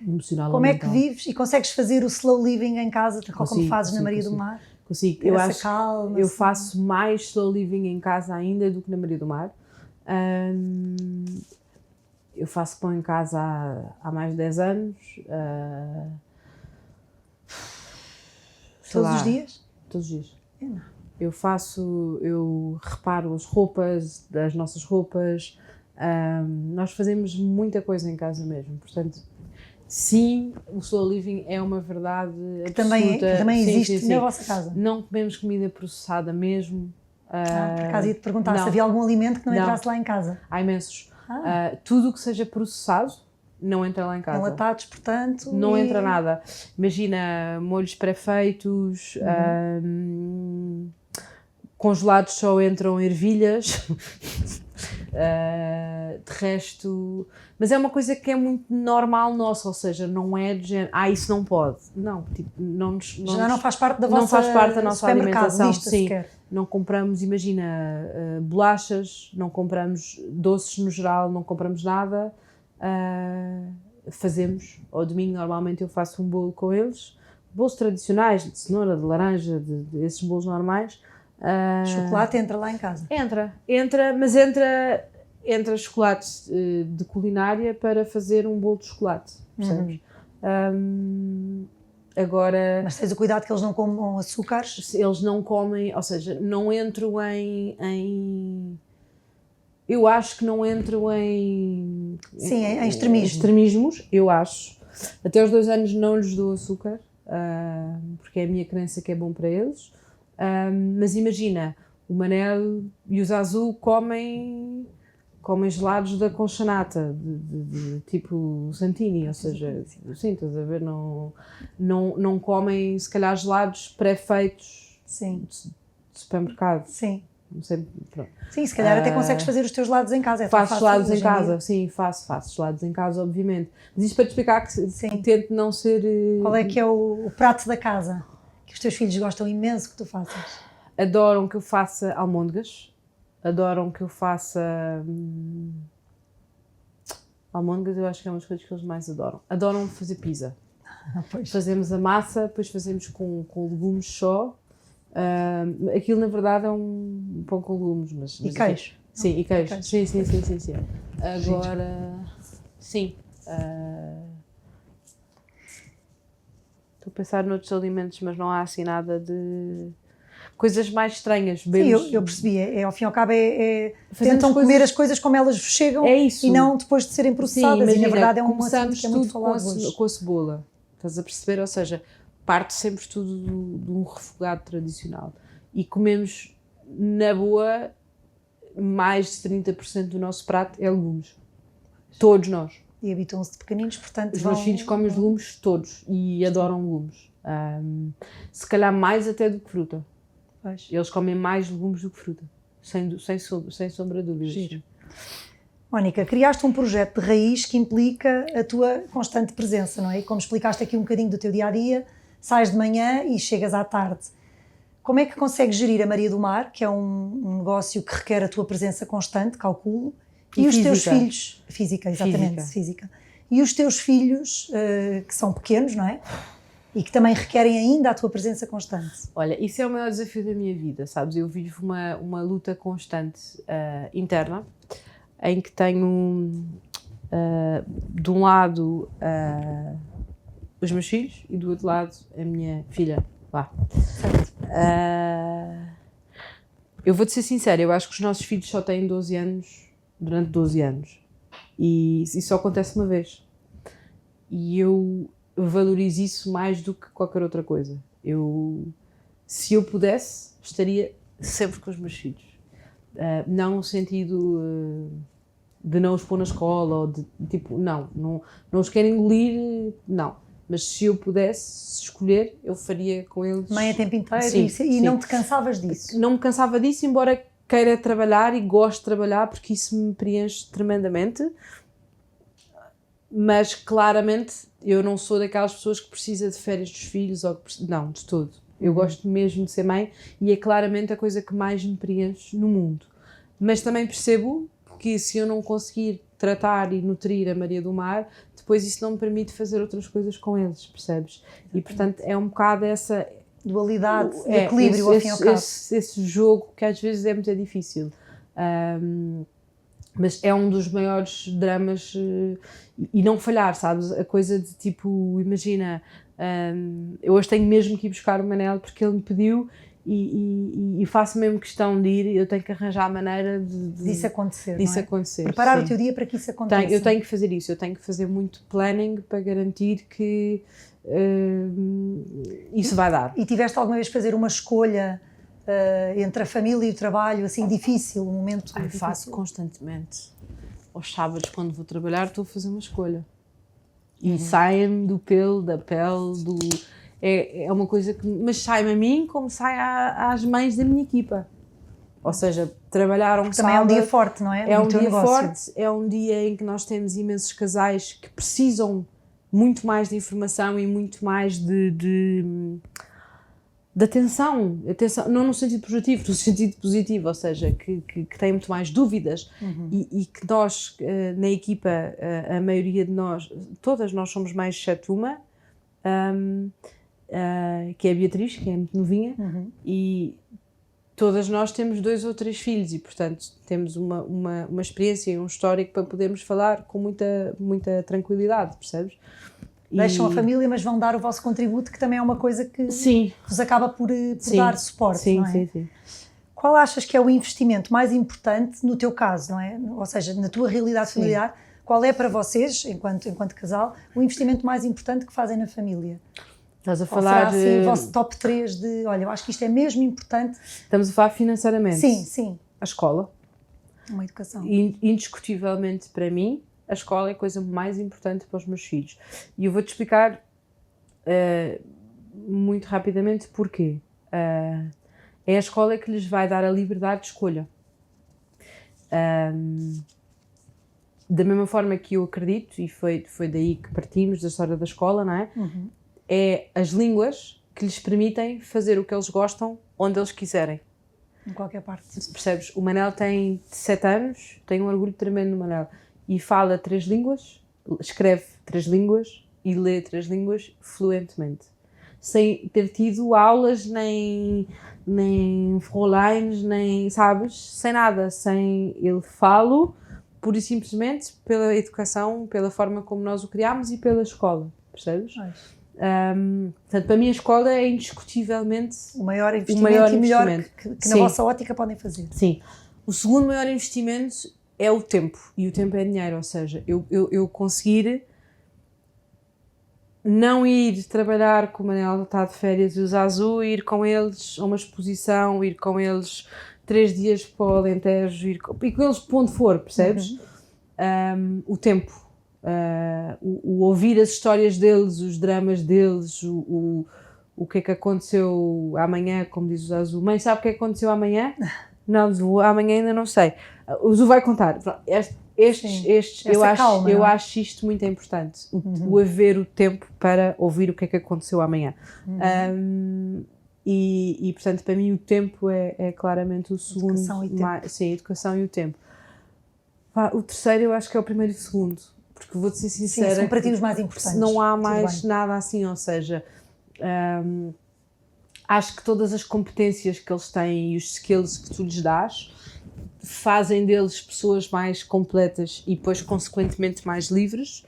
emocional. Como é que vives e consegues fazer o slow living em casa, como fazes na Maria do Mar? Consigo. Eu faço mais slow living em casa ainda do que na Maria do Mar. Eu faço pão em casa há mais de 10 anos. Todos os dias? Todos os dias. Eu reparo as roupas, das nossas roupas. Nós fazemos muita coisa em casa mesmo, portanto, sim, o slow living é uma verdade absoluta. Que também existe sim. na vossa casa. Não comemos comida processada mesmo. Por acaso ia-te perguntar se havia algum alimento que não entrasse lá em casa. Há imensos. Tudo o que seja processado não entra lá em casa. Enlatados, portanto. Não entra nada. Imagina molhos pré-feitos, congelados só entram ervilhas. De resto, mas é uma coisa que é muito normal nossa, ou seja, não é de género, isso não pode, não, tipo, já não faz parte da não vossa, faz parte da nossa alimentação, sim, sequer. Não compramos, imagina, bolachas, não compramos doces no geral, não compramos nada, fazemos, ao domingo normalmente eu faço um bolo com eles, bolos tradicionais, de cenoura, de laranja, esses bolos normais. Chocolate entra lá em casa? Mas entra chocolate de culinária para fazer um bolo de chocolate, percebes? Agora... Mas tens o cuidado que eles não comam açúcares? Eles não comem, ou seja, não entro em eu acho que não entro em extremismos, eu acho. Até aos 2 anos não lhes dou açúcar, porque é a minha crença que é bom para eles. Mas imagina, o Manel e o Zazu comem gelados da Conchanata, de tipo Santini, ou seja, sim, estás a ver, não comem se calhar gelados pré-feitos de supermercado. Sim. Não sei, pronto. Sim, se calhar até consegues fazer os teus gelados em casa. Faço gelados em casa, sim, faço gelados em casa, obviamente. Mas isto para te explicar que tento não ser... Qual é que é o prato da casa que os teus filhos gostam imenso que tu faças? Adoram que eu faça almôndegas. adoram que eu faça almôndegas, eu acho que é uma das coisas que eles mais adoram. Adoram fazer pizza. Fazemos a massa, depois fazemos com legumes só. Aquilo na verdade é um pão com legumes, mas e queijo. Sim, e queijo. Sim. Agora, sim. Estou a pensar noutros alimentos, mas não há assim nada de coisas mais estranhas. Sim, eu percebi. Ao fim e ao cabo tentam comer as coisas como elas chegam e não depois de serem processadas. Sim, e na verdade é um assunto que é muito falado hoje. Com a cebola. Estás a perceber? Ou seja, parte sempre tudo de um refogado tradicional. E comemos, na boa, mais de 30% do nosso prato é legumes. Todos nós. E habitam-se de pequeninos, portanto os meus filhos comem os legumes todos e adoram legumes. Se calhar mais até do que fruta. Pois. Eles comem mais legumes do que fruta. Sem sombra de dúvidas. Giro. Mónica, criaste um projeto de raiz que implica a tua constante presença, não é? E como explicaste aqui um bocadinho do teu dia-a-dia, sais de manhã e chegas à tarde. Como é que consegues gerir a Maria do Mar, que é um negócio que requer a tua presença constante, calculo, e os teus filhos... Física, exatamente, física. E os teus filhos, que são pequenos, não é? E que também requerem ainda a tua presença constante. Olha, isso é o maior desafio da minha vida, sabes? Eu vivo uma luta constante interna, em que tenho, de um lado, os meus filhos e do outro lado, a minha filha. Certo. Eu vou-te ser sincera, eu acho que os nossos filhos só têm 12 anos durante 12 anos. E isso só acontece uma vez. E eu valorizo isso mais do que qualquer outra coisa. Se eu pudesse, estaria sempre com os meus filhos. Não no sentido de não os pôr na escola, ou de tipo, não os quero engolir, não. Mas se eu pudesse escolher, eu faria com eles... Mãe a tempo inteiro? Sim. Não te cansavas disso? Não me cansava disso, embora queira trabalhar e gosto de trabalhar, porque isso me preenche tremendamente. Mas, claramente, eu não sou daquelas pessoas que precisa de férias dos filhos, não, de todo. Eu gosto mesmo de ser mãe e é claramente a coisa que mais me preenche no mundo. Mas também percebo que se eu não conseguir tratar e nutrir a Maria do Mar, depois isso não me permite fazer outras coisas com eles, percebes? E, portanto, é um bocado essa... dualidade, equilíbrio, ao fim e ao cabo. Esse jogo que às vezes é muito difícil. Mas é um dos maiores dramas e não falhar, sabes? A coisa de tipo, imagina, eu hoje tenho mesmo que ir buscar o Manel porque ele me pediu e faço mesmo questão de ir e eu tenho que arranjar a maneira disso acontecer, acontecer. Preparar o teu dia para que isso aconteça. Eu tenho que fazer isso, eu tenho que fazer muito planning para garantir que isso vai dar. E tiveste alguma vez fazer uma escolha entre a família e o trabalho, assim, difícil, um momento difícil? Faço constantemente. Aos sábados, quando vou trabalhar, estou a fazer uma escolha. E sai-me do pelo, da pele, é uma coisa que... Mas sai-me a mim como sai às mães da minha equipa. Ou seja, trabalhar um sábado... Também é um dia forte, não é? É um dia forte, é um dia em que nós temos imensos casais que precisam muito mais de informação e muito mais de atenção, não no sentido positivo, no sentido positivo, ou seja, que têm muito mais dúvidas e que nós, na equipa, a maioria de nós, todas nós somos mais exceto uma, que é a Beatriz, que é muito novinha, e todas nós temos 2 ou 3 filhos e, portanto, temos uma experiência e um histórico para podermos falar com muita tranquilidade, percebes? Deixam a família, mas vão dar o vosso contributo, que também é uma coisa que vos acaba por dar suporte, não é? Sim. Qual achas que é o investimento mais importante no teu caso, não é? Ou seja, na tua realidade familiar, qual é para vocês, enquanto casal, o investimento mais importante que fazem na família? Estás a falar... Ou será assim, o vosso top 3 de, olha, eu acho que isto é mesmo importante? Estamos a falar financeiramente. Sim. A escola. Uma educação. Indiscutivelmente para mim, a escola é a coisa mais importante para os meus filhos. E eu vou-te explicar muito rapidamente porquê. É a escola que lhes vai dar a liberdade de escolha. Da mesma forma que eu acredito, e foi daí que partimos da história da escola, não é? É as línguas que lhes permitem fazer o que eles gostam, onde eles quiserem. Em qualquer parte. Percebes? O Manel tem 7 anos, tem um orgulho tremendo no Manel. E fala 3 línguas, escreve 3 línguas e lê 3 línguas fluentemente. Sem ter tido aulas, nem Frolines, nem, sabes? Sem nada. Ele fala pura e simplesmente pela educação, pela forma como nós o criámos e pela escola. Percebes? Portanto, para mim a escola é indiscutivelmente o maior investimento e melhor que na vossa ótica podem fazer. Sim. O segundo maior investimento é o tempo. E o tempo é dinheiro, ou seja, eu conseguir não ir trabalhar com o Manel está de férias e os Azul, ir com eles a uma exposição, ir com eles 3 dias para o Alentejo, ir com eles para onde for, percebes? O tempo. O ouvir as histórias deles, os dramas deles, o que é que aconteceu amanhã, como diz o Azul. Mãe, sabe o que é que aconteceu amanhã? Não, amanhã ainda não sei. O Azul vai contar. Eu acho isto muito importante. O haver o tempo para ouvir o que é que aconteceu amanhã. E portanto, para mim o tempo é claramente o segundo. Educação e tempo. Sim, a educação e o tempo. O terceiro eu acho que é o primeiro e o segundo. Porque vou-te ser sincera, são para ti os mais importantes. Não há mais nada assim, ou seja, acho que todas as competências que eles têm e os skills que tu lhes dás fazem deles pessoas mais completas e depois consequentemente mais livres.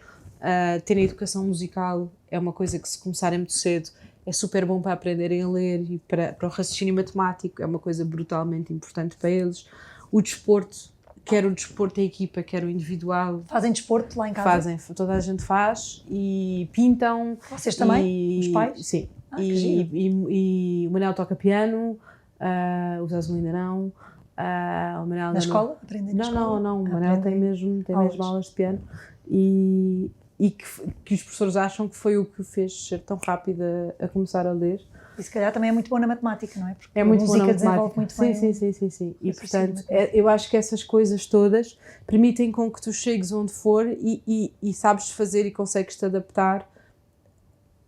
Terem educação musical é uma coisa que, se começarem muito cedo, é super bom para aprenderem a ler e para o raciocínio matemático, é uma coisa brutalmente importante para eles. O desporto, quer o desporto em equipa, quer o individual. Fazem desporto lá em casa? Fazem, toda a gente faz e pintam. Vocês também? Os pais? Sim. E o Manel toca piano, o Zazu ainda não. O Manel na escola? Aprendem na escola? Não. O Manel tem mesmo aulas de piano e que os professores acham que foi o que fez ser tão rápida a começar a ler. E se calhar também é muito bom na matemática, não é? Porque é muito a música desenvolve muito bem. Sim. E portanto, eu acho que essas coisas todas permitem com que tu chegues onde for e sabes fazer e consegues-te adaptar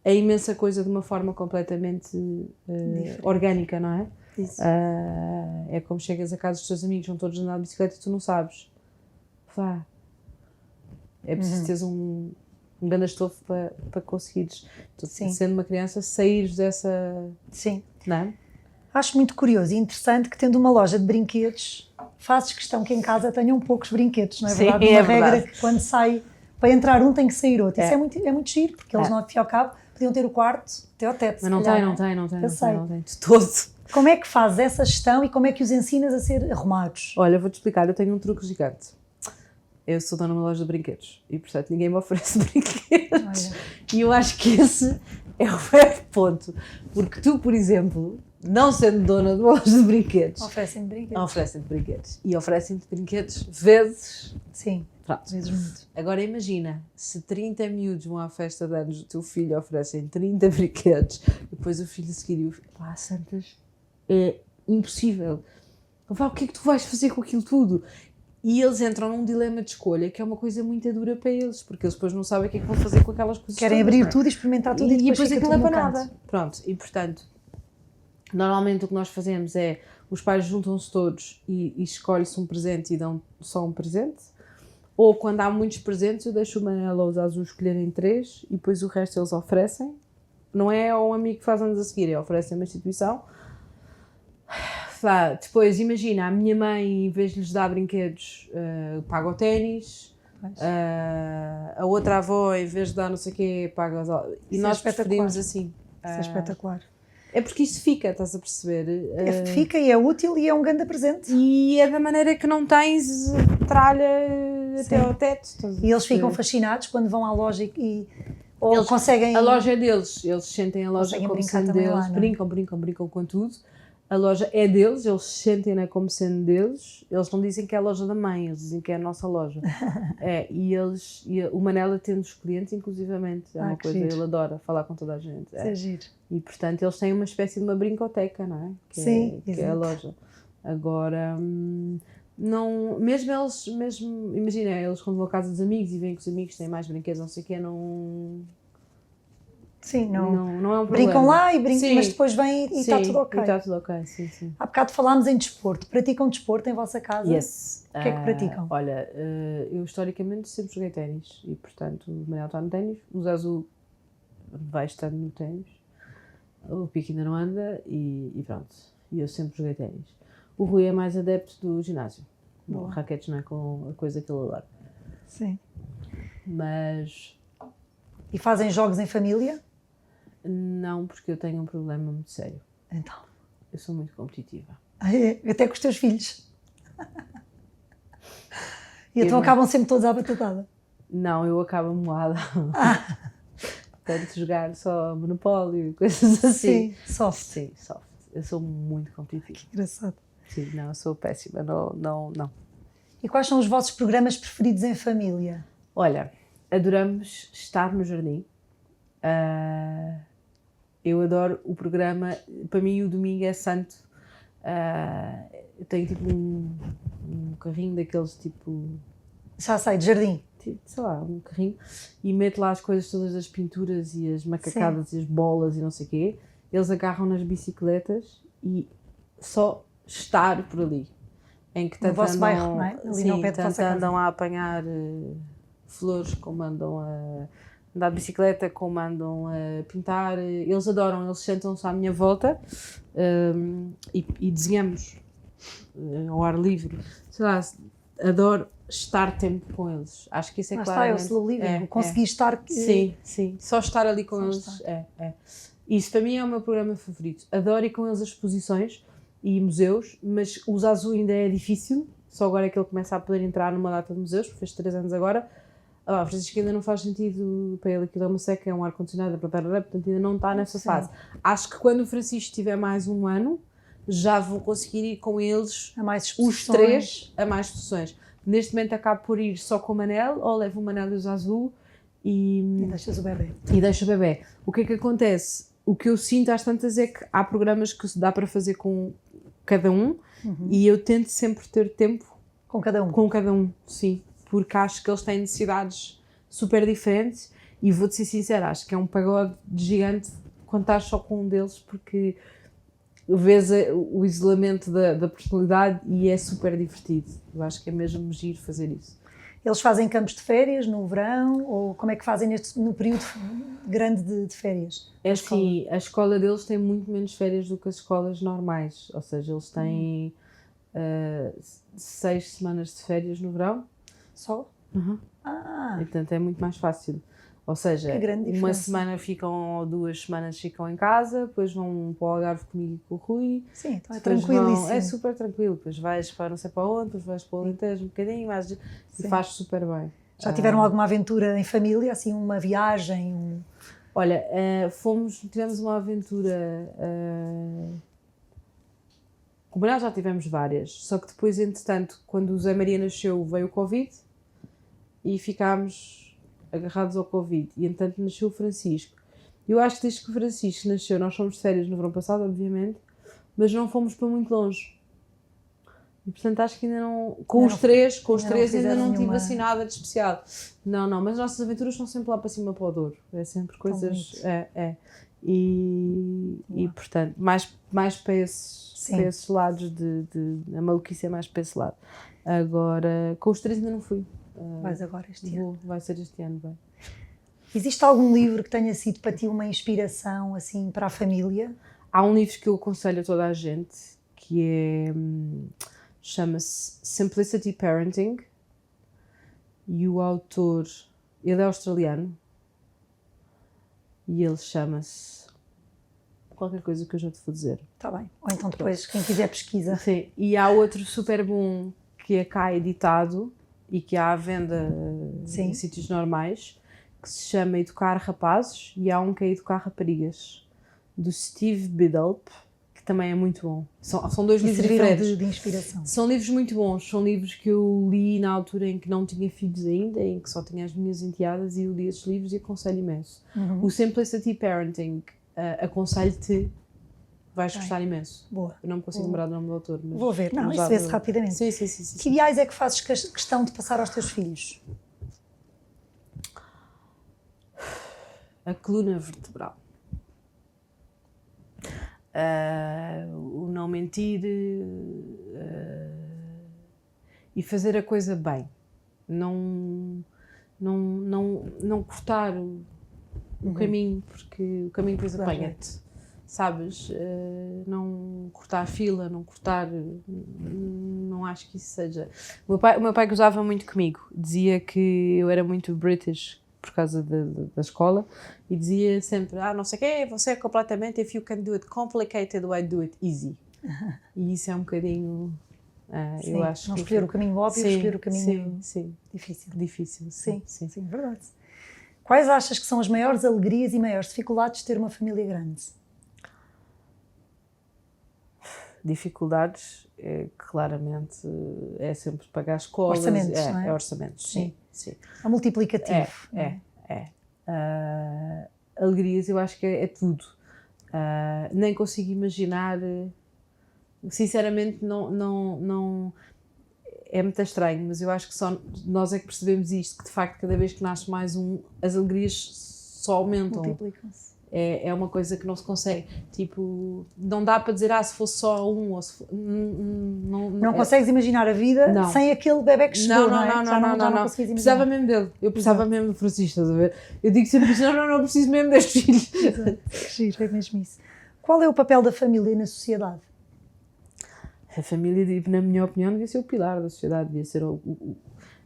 a imensa coisa de uma forma completamente orgânica, não é? Isso. É como chegas a casa dos teus amigos, vão todos andar de bicicleta e tu não sabes. É preciso teres um grande estofo para conseguires, sendo uma criança, saíres dessa... Sim. Não é? Acho muito curioso e interessante que, tendo uma loja de brinquedos, fazes questão que em casa tenham poucos brinquedos, não é verdade? Sim, uma regra que quando sai, para entrar um tem que sair outro. Isso é muito giro, porque eles, ao fim e ao cabo, podiam ter o quarto até ao teto. Mas não tem, de todo. Como é que fazes essa gestão e como é que os ensinas a ser arrumados? Olha, vou-te explicar, eu tenho um truque gigante. Eu sou dona de uma loja de brinquedos e, portanto, ninguém me oferece brinquedos. E eu acho que esse é o ponto. Porque tu, por exemplo, não sendo dona de uma loja de brinquedos... Oferecem-te brinquedos. Oferecem-te brinquedos. E oferecem-te brinquedos vezes... Sim, pronto. vezes muito. Agora imagina, se 30 miúdos vão à festa de anos do teu filho oferecem 30 brinquedos, depois o filho a seguir e o filho... santas, é impossível. O que é que tu vais fazer com aquilo tudo? E eles entram num dilema de escolha que é uma coisa muito dura para eles, porque eles depois não sabem o que é que vão fazer com aquelas coisas. Querem todas, abrir tudo e experimentar tudo e depois aquilo é para nada. Pronto, e portanto, normalmente o que nós fazemos é, os pais juntam-se todos e escolhem-se um presente e dão só um presente, ou quando há muitos presentes eu deixo o Manel ou os Azul escolherem 3 e depois o resto eles oferecem. Não é um amigo que faz anos a seguir, oferecem uma instituição. Depois, imagina, a minha mãe, em vez de lhes dar brinquedos, paga o ténis, a outra avó, em vez de dar não sei o quê, paga as aulas. E nós preferimos assim. Isso é espetacular. É porque isso fica, estás a perceber? Fica e é útil e é um grande presente. E é da maneira que não tens tralha até ao teto. E eles ficam fascinados quando vão à loja ou eles conseguem... A loja é deles, eles sentem a loja como sendo deles, lá, brincam com tudo. A loja é deles, eles sentem-na como sendo deles, eles não dizem que é a loja da mãe, eles dizem que é a nossa loja. O Manel atende os clientes, inclusivamente, é uma coisa, ele adora falar com toda a gente. É giro. E, portanto, eles têm uma espécie de uma brincoteca, não é? Sim, que é a loja. Agora, não, mesmo imagina, eles quando vão à casa dos amigos e veem que os amigos têm mais brinquedos, não sei o quê, não... Sim, não é um problema. brincam lá e brincam, Sim. mas depois vêm e está tudo ok. E está tudo ok, sim. Há bocado falámos em desporto. Praticam desporto em vossa casa? Yes. O que é que praticam? Olha, eu historicamente sempre joguei ténis e, portanto, o Manel está no ténis, o Zazu vai estando no ténis, o Pico ainda não anda e pronto. E eu sempre joguei ténis. O Rui é mais adepto do ginásio. Bom, raquetes não é com a coisa que ele adora. Sim. Mas... E fazem jogos em família? Não, porque eu tenho um problema muito sério. Então. Eu sou muito competitiva. Até com os teus filhos. E então acabam sempre todos à batatada. Não, eu acabo moada. Portanto, jogar só Monopólio e coisas assim. Sim, soft. Sim, soft. Eu sou muito competitiva. Que engraçado. Sim, não, eu sou péssima. Não. E quais são os vossos programas preferidos em família? Olha, adoramos estar no jardim. Eu adoro o programa. Para mim, o domingo é santo. Eu tenho tipo um carrinho daqueles tipo... Já sei, de jardim. Sei lá, um carrinho. E meto lá as coisas todas das pinturas e as macacadas e as bolas e não sei o quê. Eles agarram nas bicicletas e só estar por ali. Em que tanto vosso bairro, não é? Ali ao pé de vossa casa. Andam a apanhar flores, como andam a andar de bicicleta, como andam a pintar. Eles adoram, eles sentam-se à minha volta e desenhamos ao ar livre. Sei lá, adoro estar tempo com eles. Acho que isso é claramente... Está, é o slow living. Consegui estar... Sim. Só estar ali com eles. Isso para mim é o meu programa favorito. Adoro ir com eles a exposições e museus, mas o Zazu ainda é difícil. Só agora é que ele começa a poder entrar numa data de museus, porque fez 3 anos agora. O Francisco ainda não faz sentido para ele, aquilo é uma seca, é um ar-condicionado, portanto ainda não está nessa fase. Acho que quando o Francisco tiver mais um ano, já vou conseguir ir com eles, a mais os 3, a mais exposições. Neste momento acabo por ir só com o Manel, ou levo o Manel e o Zazu e deixas o bebê. E deixo o bebê. O que é que acontece? O que eu sinto às tantas é que há programas que se dá para fazer com cada um e eu tento sempre ter tempo com cada um. Com cada um, sim. Porque acho que eles têm necessidades super diferentes e vou-te ser sincera, acho que é um pagode gigante quando estás só com um deles, porque vês o isolamento da personalidade e é super divertido. Eu acho que é mesmo giro fazer isso. Eles fazem campos de férias no verão ou como é que fazem no período grande de férias? É assim, a escola deles tem muito menos férias do que as escolas normais, ou seja, eles têm 6 semanas de férias no verão. Só? E, portanto, é muito mais fácil. Ou seja, uma semana ficam ou 2 semanas ficam em casa, depois vão para o Algarve comigo e com o Rui. Sim, então é tranquilíssimo. É super tranquilo, depois vais para não sei para onde, depois vais para o Alentejo um bocadinho mais, e faz super bem. Já tiveram alguma aventura em família, assim uma viagem? Olha, tivemos uma aventura... Com o Manel já tivemos várias, só que depois, entretanto, quando o Zé Maria nasceu, veio o Covid e ficámos agarrados ao Covid. E, entretanto, nasceu o Francisco. Eu acho que desde que o Francisco nasceu, nós fomos de férias no verão passado, obviamente, mas não fomos para muito longe. E, portanto, acho que ainda não... Com os três ainda não tive assim nada de especial. Não, mas as nossas aventuras são sempre lá para cima para o Douro. É sempre coisas... E, portanto, mais para esses lados a maluquice é mais para esse lado. Agora, com os 3 ainda não fui. Vais agora este ano? Vai ser este ano, bem. Existe algum livro que tenha sido para ti uma inspiração, assim, para a família? Há um livro que eu aconselho a toda a gente, que chama-se Simplicity Parenting, e o autor, ele é australiano, e ele chama-se qualquer coisa que eu já te vou dizer. Está bem. Ou então depois, quem quiser pesquisa. Sim. E há outro super bom que é cá editado e que há à venda em sítios normais, que se chama Educar Rapazes, e há um que é Educar Raparigas, do Steve Biddulph, que também é muito bom. São 2 livros diferentes. De inspiração. São livros muito bons. São livros que eu li na altura em que não tinha filhos ainda, em que só tinha as minhas enteadas, e eu li esses livros e aconselho imenso. O Simplicity Parenting, aconselho-te, vais gostar imenso. Boa. Eu não me consigo lembrar do nome do autor. Mas vou ver. Não, isso vê-se rapidamente. Sim. Que ideais é que fazes questão de passar aos teus filhos? A coluna vertebral. O não mentir e fazer a coisa bem. Não cortar o caminho, porque o caminho depois apanha-te. Sabes? Não cortar a fila, não cortar... Não acho que isso seja... O meu pai gozava muito comigo. Dizia que eu era muito British por causa da escola e dizia sempre, não sei o quê, você é completamente, if you can do it complicated, why do it easy? E isso é um bocadinho... eu acho não que escolher o caminho óbvio, escolher o caminho difícil. Difícil, sim, verdade. Quais achas que são as maiores alegrias e maiores dificuldades de ter uma família grande? Dificuldades, claramente, é sempre pagar as colas. Orçamentos, não é? É orçamentos, sim. É multiplicativo. Alegrias, eu acho que é tudo. Nem consigo imaginar, sinceramente, não é muito estranho, mas eu acho que só nós é que percebemos isto, que de facto cada vez que nasce mais as alegrias só aumentam. Multiplicam-se. É uma coisa que não se consegue, tipo, não dá para dizer, se fosse só um, ou se não consegues imaginar a vida sem aquele bebé que chegou, não é? Não consegues imaginar. Precisava mesmo dele, eu precisava mesmo do Francisco, estás a ver? Eu digo sempre, não preciso mesmo destes filhos. Exato, que giro, é mesmo isso. Qual é o papel da família na sociedade? A família, na minha opinião, devia ser o pilar da sociedade, devia ser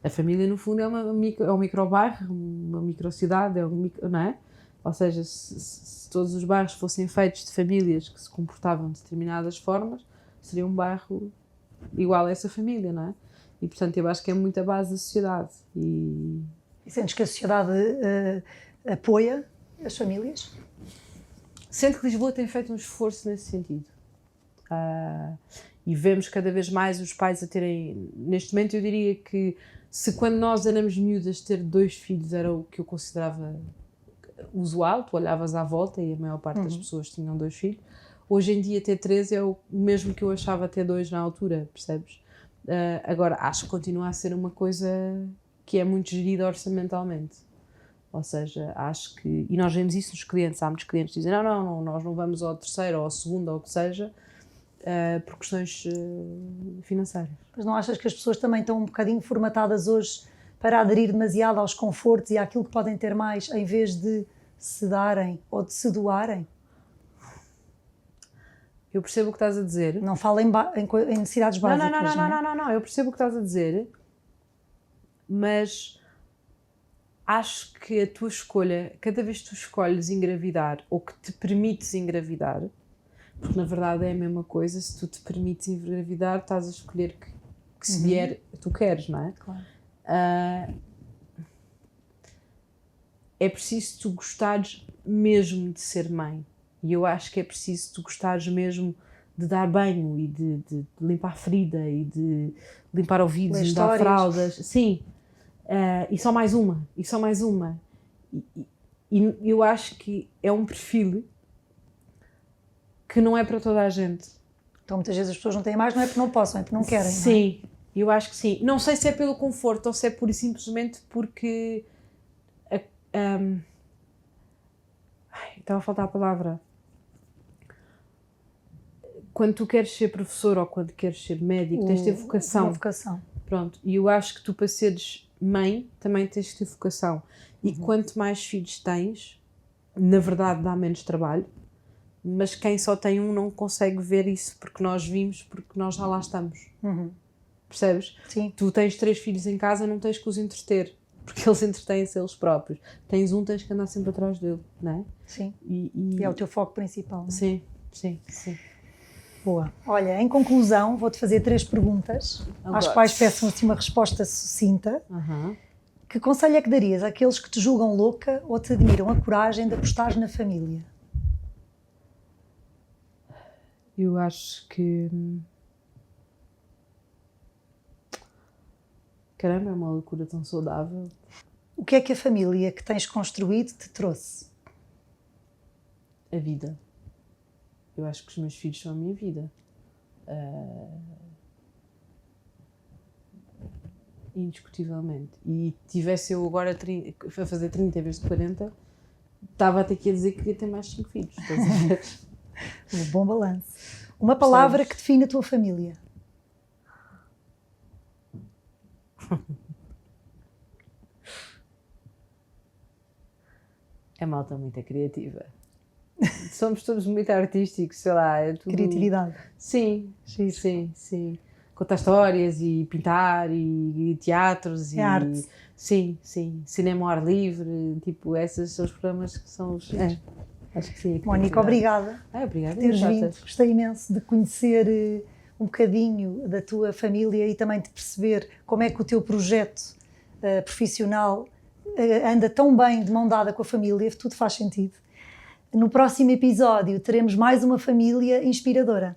a família, no fundo, é um microbairro, uma microcidade, não é? Ou seja, se todos os bairros fossem feitos de famílias que se comportavam de determinadas formas, seria um bairro igual a essa família, não é? E, portanto, eu acho que é muito a base da sociedade. E sentes que a sociedade apoia as famílias? Sinto que Lisboa tem feito um esforço nesse sentido. E vemos cada vez mais os pais a terem... Neste momento, eu diria que se quando nós éramos miúdas ter 2 filhos era o que eu considerava usual, tu olhavas à volta e a maior parte das pessoas tinham 2 filhos. Hoje em dia ter 3 é o mesmo que eu achava ter 2 na altura, percebes? Agora, acho que continua a ser uma coisa que é muito gerida orçamentalmente. Ou seja, acho que... E nós vemos isso nos clientes. Há muitos clientes que dizem, não, nós não vamos ao terceiro ou ao segundo ou o que seja, por questões financeiras. Mas não achas que as pessoas também estão um bocadinho formatadas hoje para aderir demasiado aos confortos e àquilo que podem ter mais, em vez de se darem ou de se doarem? Eu percebo o que estás a dizer. Não falo em necessidades básicas, não. Eu percebo o que estás a dizer, mas acho que a tua escolha, cada vez que tu escolhes engravidar ou que te permites engravidar, porque na verdade é a mesma coisa, se tu te permites engravidar, estás a escolher que se vier, tu queres, não é? Claro. É preciso tu gostares mesmo de ser mãe. E eu acho que é preciso tu gostares mesmo de dar banho e de limpar ferida e de limpar ouvidos e dar fraldas. Sim. E só mais uma. E eu acho que é um perfil que não é para toda a gente. Então muitas vezes as pessoas não têm mais, não é porque não possam, é porque não querem. Sim, não é? Eu acho que sim. Não sei se é pelo conforto ou se é pura e simplesmente porque... estava a faltar a palavra. Quando tu queres ser professor ou quando queres ser médico, tens de ter vocação. Uma vocação. Pronto. E eu acho que tu, para seres mãe, também tens de ter vocação. E quanto mais filhos tens, na verdade dá menos trabalho, mas quem só tem um não consegue ver isso porque nós vimos, porque nós já lá estamos. Percebes? Sim. Tu tens 3 filhos em casa, não tens que os entreter, porque eles entretêm-se eles próprios. Tens um, tens que andar sempre atrás dele, não é? Sim. E é o teu foco principal. Não é? Sim. Boa. Olha, em conclusão, vou-te fazer 3 perguntas, às quais peço assim uma resposta sucinta. Que conselho é que darias àqueles que te julgam louca ou te admiram a coragem de apostar na família? Eu acho que... Caramba, é uma loucura tão saudável. O que é que a família que tens construído te trouxe? A vida. Eu acho que os meus filhos são a minha vida. Indiscutivelmente. E tivesse eu agora a fazer 30 em vez de 40, estava até aqui a dizer que queria ter mais 5 filhos. Estás a ver? Um bom balanço. Uma palavra que define a tua família. É malta muito criativa. Somos todos muito artísticos, sei lá. É tudo... Criatividade. Sim, Giro. sim. Contar histórias e pintar e teatros. É arte. Sim. Cinema ao ar livre. Tipo, esses são os programas que são os... acho que sim. Mónica, obrigada Obrigada. por teres vindo. Gostei imenso de conhecer um bocadinho da tua família e também de perceber como é que o teu projeto profissional anda tão bem de mão dada com a família, tudo faz sentido. No próximo episódio teremos mais uma família inspiradora.